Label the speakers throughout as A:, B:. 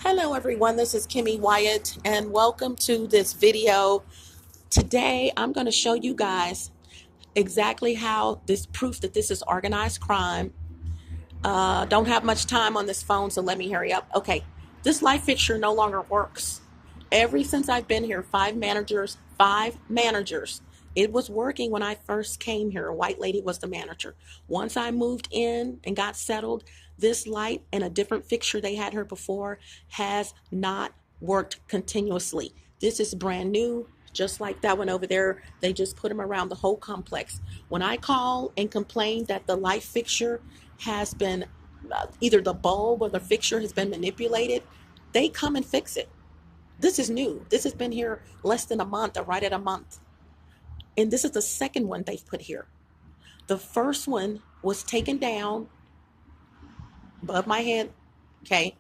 A: Hello everyone, this is Kimmy Wyatt and welcome to this video. Today I'm going to show you guys exactly how this proof that this is organized crime. Don't have much time on this phone, so let me hurry up. Okay, this light fixture no longer works. Ever since I've been here, five managers. It was working when I first came here. A white lady was the manager. Once I moved in and got settled, this light and a different fixture they had here before has not worked continuously. This is brand new, just like that one over there. They just put them around the whole complex. When I call and complain that the light fixture has been, either the bulb or the fixture has been manipulated, they come and fix it. This is new. This has been here less than a month, or right at a month. And this is the second one they've put here. The first one was taken down above my head, okay,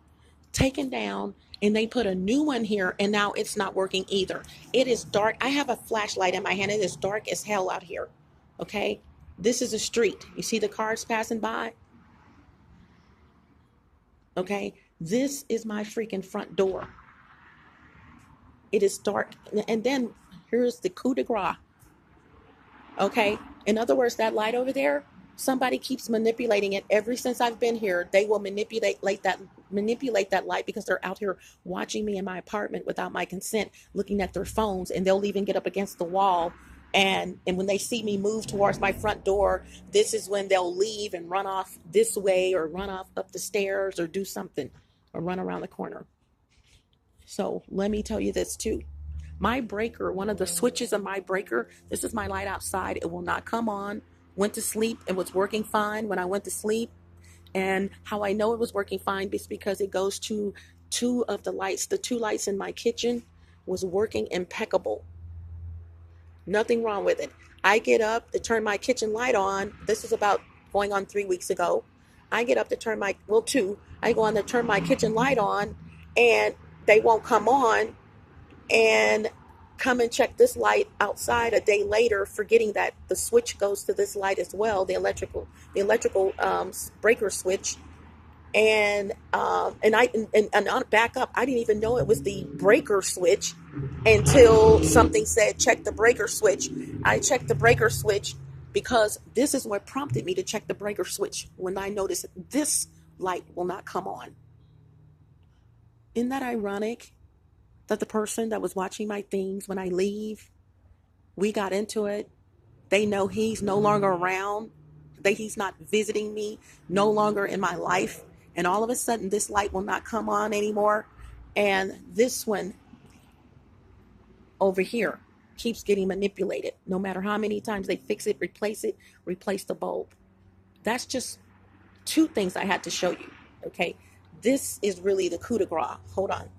A: taken down, and they put a new one here, and now it's not working either. It is dark. I have a flashlight in my hand. It is dark as hell out here, okay? This is a street. You see the cars passing by? Okay, this is my freaking front door. It is dark. And then here's the coup de grace. Okay, in other words, that light over there, somebody keeps manipulating it. Ever since I've been here, they will manipulate that light because they're out here watching me in my apartment without my consent, looking at their phones, and they'll even get up against the wall. And when they see me move towards my front door, this is when they'll leave and run off this way, or run off up the stairs, or do something, or run around the corner. So let me tell you this too. My breaker, one of the switches of my breaker, this is my light outside. It will not come on. Went to sleep. It was working fine when I went to sleep. And how I know it was working fine is because it goes to two of the lights. The two lights in my kitchen was working impeccable. Nothing wrong with it. I get up to turn my kitchen light on. This is about going on 3 weeks ago. I get up to turn my, well, two. I go on to turn my kitchen light on, and they won't come on. And come and check this light outside a day later, forgetting that the switch goes to this light as well, the electrical breaker switch. And on back up, I didn't even know it was the breaker switch until something said check the breaker switch. I checked the breaker switch because this is what prompted me to check the breaker switch when I noticed this light will not come on. Isn't that ironic? That the person that was watching my things when I leave, we got into it. They know he's no longer around, that he's not visiting me, no longer in my life. And all of a sudden, this light will not come on anymore. And this one over here keeps getting manipulated. No matter how many times they fix it, replace the bulb. That's just two things I had to show you, okay? This is really the coup de grace. Hold on.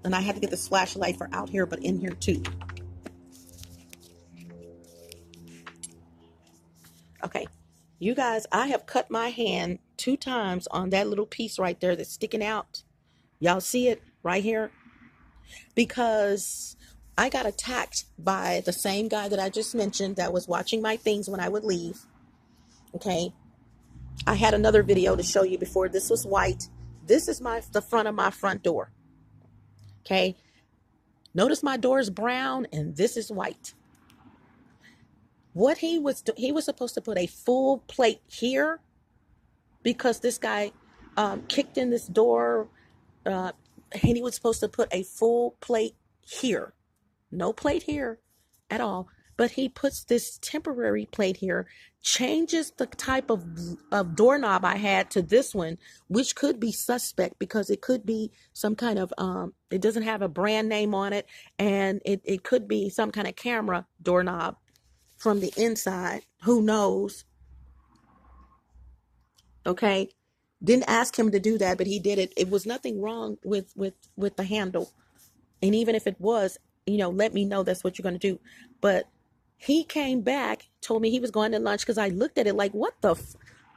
A: And I had to get this flashlight for out here, but in here too. Okay, you guys, I have cut my hand 2 times on that little piece right there that's sticking out. Y'all see it right here? Because I got attacked by the same guy that I just mentioned that was watching my things when I would leave. Okay, I had another video to show you before. This was white. This is the front of my front door. Okay, notice my door is brown and this is white. What he was supposed to put a full plate here because this guy kicked in this door, and he was supposed to put a full plate here. No plate here at all. But he puts this temporary plate here, changes the type of doorknob I had to this one, which could be suspect because it could be some kind of, it doesn't have a brand name on it, and it could be some kind of camera doorknob from the inside. Who knows? Okay. Didn't ask him to do that, but he did it. It was nothing wrong with the handle. And even if it was, let me know that's what you're going to do. But he came back, told me he was going to lunch because I looked at it like, what the?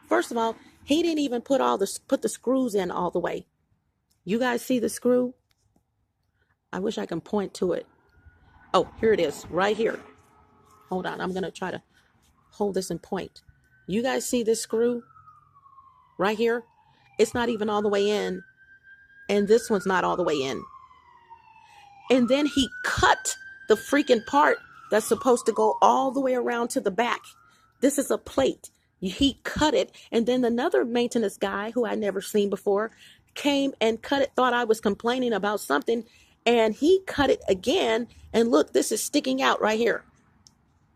A: First of all, he didn't even put the screws in all the way. You guys see the screw? I wish I can point to it. Oh, here it is, right here. Hold on, I'm going to try to hold this and point. You guys see this screw right here? It's not even all the way in. and this one's not all the way in. And then he cut the freaking part that's supposed to go all the way around to the back. This is a plate. He cut it. And then another maintenance guy who I'd never seen before came and cut it, thought I was complaining about something. And he cut it again. And look, this is sticking out right here.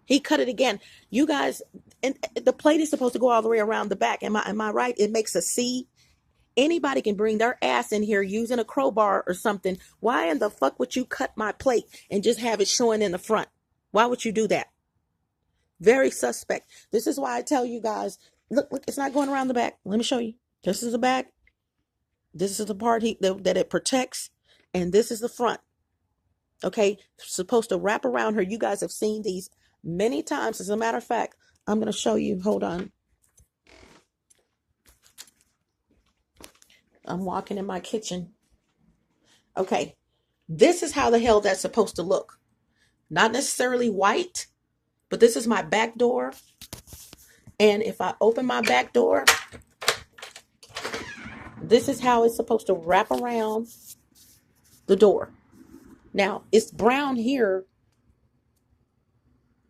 A: He cut it again. You guys, and the plate is supposed to go all the way around the back. Am I right? It makes a C. Anybody can bring their ass in here using a crowbar or something. Why in the fuck would you cut my plate and just have it showing in the front? Why would you do that? Very suspect. This is why I tell you guys, look, it's not going around the back. Let me show you. This is the back. This is the part that it protects. And this is the front. Okay. It's supposed to wrap around her. You guys have seen these many times. As a matter of fact, I'm going to show you. Hold on. I'm walking in my kitchen. Okay. This is how the hell that's supposed to look. Not necessarily white, but this is my back door. And if I open my back door, this is how it's supposed to wrap around the door. Now, it's brown here,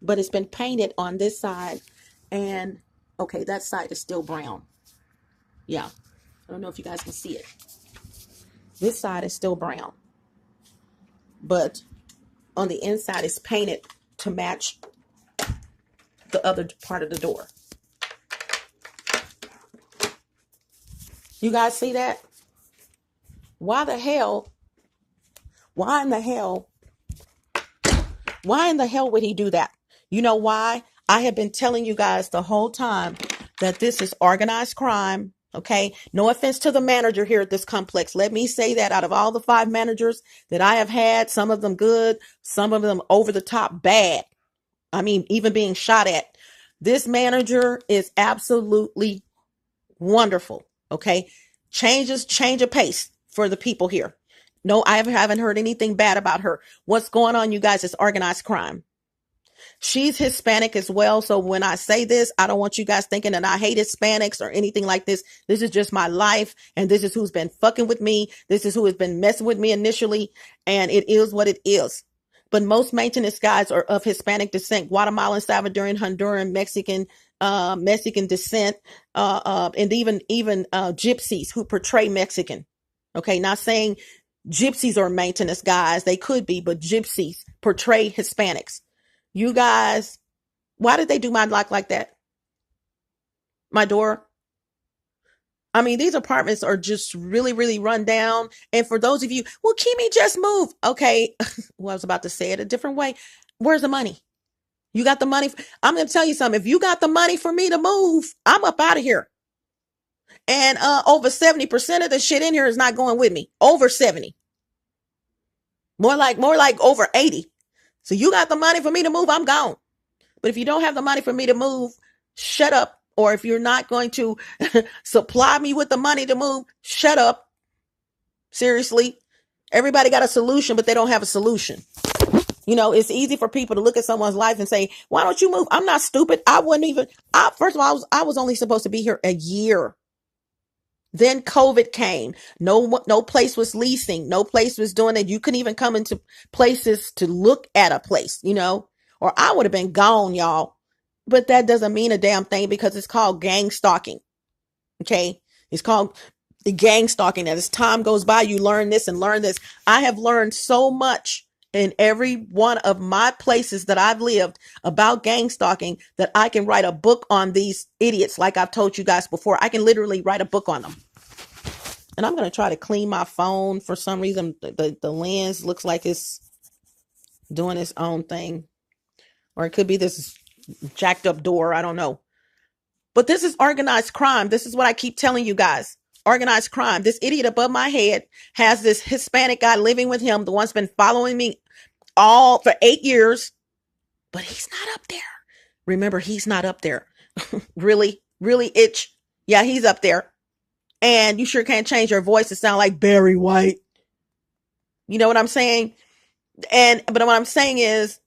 A: but it's been painted on this side. And, okay, that side is still brown. Yeah. I don't know if you guys can see it. This side is still brown. But on the inside, it's painted to match the other part of the door. You guys see that? Why in the hell would he do that? You know why? I have been telling you guys the whole time that this is organized crime. Okay. No offense to the manager here at this complex. Let me say that out of all the 5 managers that I have had, some of them good, some of them over the top bad. I mean, even being shot at. This manager is absolutely wonderful. Okay. Change a pace for the people here. No, I haven't heard anything bad about her. What's going on, you guys, is organized crime. She's Hispanic as well. So when I say this, I don't want you guys thinking that I hate Hispanics or anything like this. This is just my life. And this is who's been fucking with me. This is who has been messing with me initially. And it is what it is. But most maintenance guys are of Hispanic descent, Guatemalan, Salvadoran, Honduran, Mexican descent, and even gypsies who portray Mexican. Okay. Not saying gypsies are maintenance guys. They could be, but gypsies portray Hispanics. You guys, why did they do my lock like that? My door? I mean, these apartments are just really, really run down. And for those of you, well, Kimmy, just move. Okay. Well, I was about to say it a different way. Where's the money? You got the money? I'm going to tell you something. If you got the money for me to move, I'm up out of here. And over 70% of the shit in here is not going with me. Over 70. More like over 80. So you got the money for me to move, I'm gone. But if you don't have the money for me to move, shut up. Or if you're not going to supply me with the money to move, shut up. Seriously. Everybody got a solution, but they don't have a solution. You know, it's easy for people to look at someone's life and say, why don't you move? I'm not stupid. First of all, I was only supposed to be here a year. Then COVID came. No place was leasing. No place was doing it. You couldn't even come into places to look at a place, you know, or I would have been gone, y'all. But that doesn't mean a damn thing because it's called gang stalking. Okay. It's called the gang stalking. As time goes by, you learn this and learn this. I have learned so much in every one of my places that I've lived about gang stalking that I can write a book on these idiots. Like I've told you guys before, I can literally write a book on them. And I'm going to try to clean my phone. For some reason, the lens looks like it's doing its own thing. Or it could be this jacked up door. I don't know. But this is organized crime. This is what I keep telling you guys. Organized crime. This idiot above my head has this Hispanic guy living with him. The one's been following me all for 8 years. But he's not up there. Remember, he's not up there. Really, really itch. Yeah, he's up there. And you sure can't change your voice to sound like Barry White. You know what I'm saying? But what I'm saying is,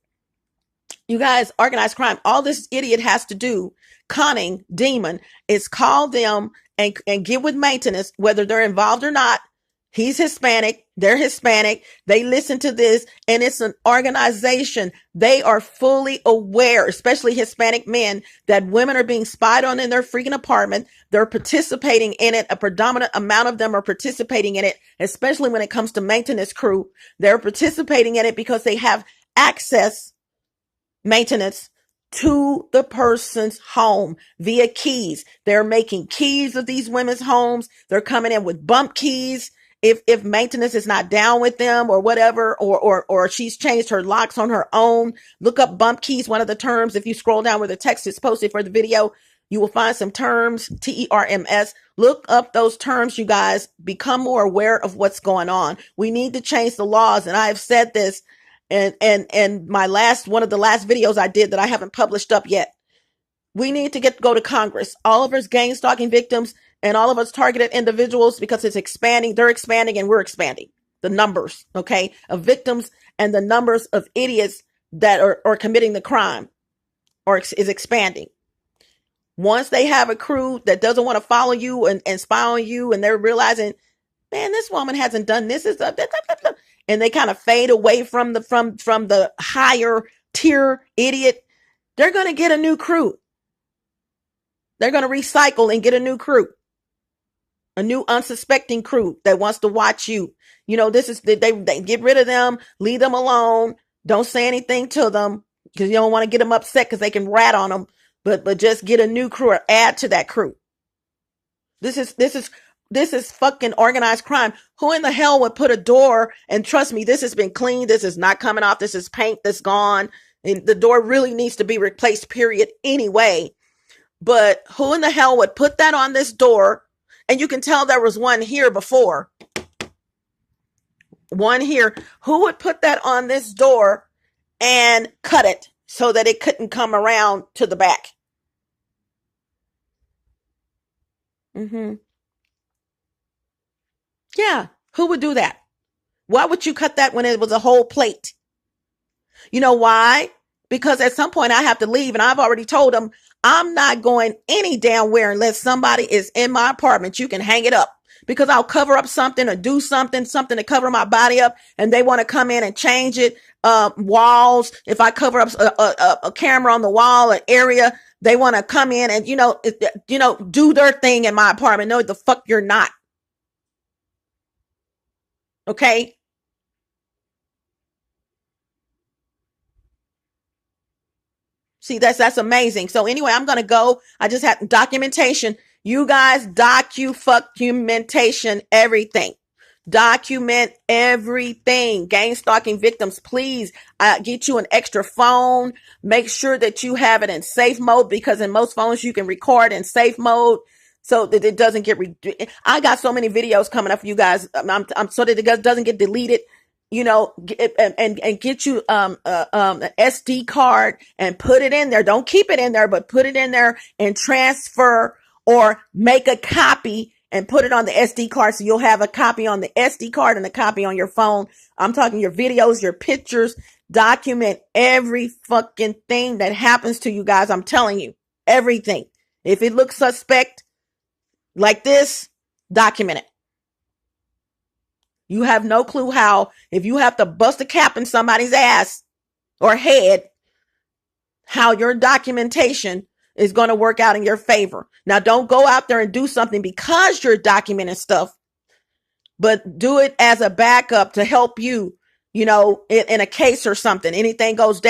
A: you guys, organized crime, all this idiot has to do, cunning demon, is call them and get with maintenance, whether they're involved or not. He's Hispanic. They're Hispanic. They listen to this, and it's an organization. They are fully aware, especially Hispanic men, that women are being spied on in their freaking apartment. They're participating in it. A predominant amount of them are participating in it, especially when it comes to maintenance crew. They're participating in it because they have access, maintenance, to the person's home via keys. They're making keys of these women's homes. They're coming in with bump keys. If maintenance is not down with them or whatever, or she's changed her locks on her own, look up bump keys. One of the terms, if you scroll down where the text is posted for the video, you will find some terms, TERMS. Look up those terms, you guys. Become more aware of what's going on. We need to change the laws. And I have said this and my one of the last videos I did that I haven't published up yet. We need to go to Congress. All of us gang stalking victims and all of us targeted individuals, because it's expanding. They're expanding and we're expanding the numbers, okay, of victims, and the numbers of idiots that are committing the crime is expanding. Once they have a crew that doesn't want to follow you and spy on you, and they're realizing, man, this woman hasn't done this, and they kind of fade away from the higher tier idiot, they're going to get a new crew. They're going to recycle and get a new crew, a new unsuspecting crew that wants to watch you. You know, this is they get rid of them, leave them alone. Don't say anything to them because you don't want to get them upset because they can rat on them. But just get a new crew or add to that crew. This is fucking organized crime. Who in the hell would put a door? And trust me, this has been cleaned. This is not coming off. This is paint that's gone. And the door really needs to be replaced, period, anyway. But who in the hell would put that on this door? And you can tell there was one here before. One here. Who would put that on this door and cut it so that it couldn't come around to the back? Yeah. Who would do that? Why would you cut that when it was a whole plate? You know why? Because at some point I have to leave, and I've already told them I'm not going any damn where unless somebody is in my apartment. You can hang it up, because I'll cover up something or do something to cover my body up, and they want to come in and change it. Walls. If I cover up a camera on the wall, an area, they want to come in and do their thing in my apartment. No, the fuck you're not. Okay. See, that's amazing. So anyway, I'm going to go. I just had documentation. You guys documentation everything. Document everything. Gang stalking victims, please get you an extra phone. Make sure that you have it in safe mode, because in most phones you can record in safe mode so that it doesn't get. I got so many videos coming up for you guys. I'm so that it doesn't get deleted. And get you an SD card and put it in there. Don't keep it in there, but put it in there and transfer or make a copy and put it on the SD card, so you'll have a copy on the SD card and a copy on your phone. I'm talking your videos, your pictures. Document every fucking thing that happens to you guys. I'm telling you, everything. If it looks suspect like this, document it. You have no clue how, if you have to bust a cap in somebody's ass or head, how your documentation is going to work out in your favor. Now, don't go out there and do something because you're documenting stuff, but do it as a backup to help you, in a case or something. Anything goes down.